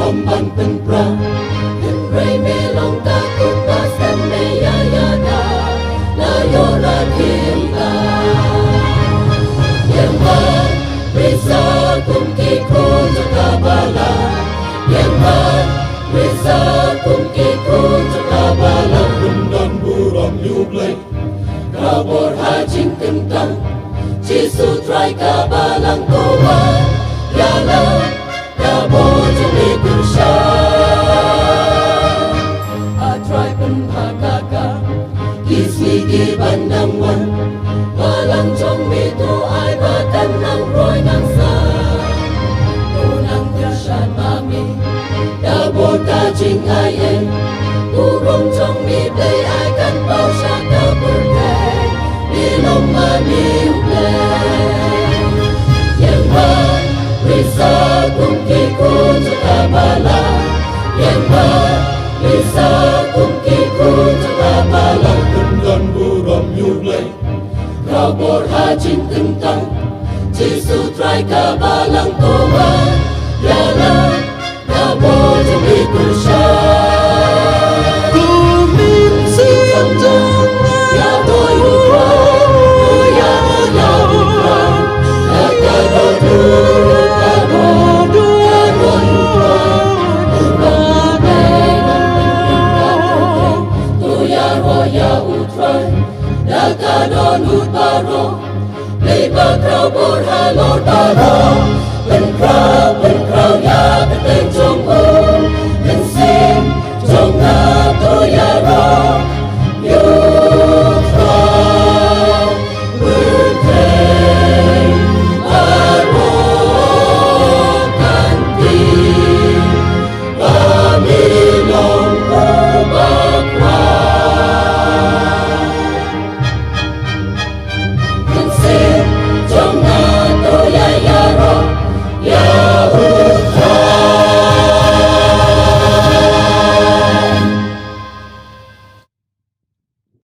Pamban penpra dan ray melong takut pasan meyayada layoran himba yang bar risa kumki kunja kabala yang bar risa kumki kunja kabala bundan buram yublay kabor hajing kentang Jisu try kabalang kawan yalah kabor juli kursya atry penhakaka kismi di bandangwan walang chong mito ay batan ng roy ng sa tunang kasyan mami kabor kajing ayen turong chong mi play ay kan pao siya kabor kay nilong mami yang bar risa kumki kunja kabala yang bar risa kumki kunja kabala kundan buram yublay kabor hajing kentang Jisu try kabalang kawan yalah kabor juli kursya Dakadon utbaro, play bakraw por halor baro.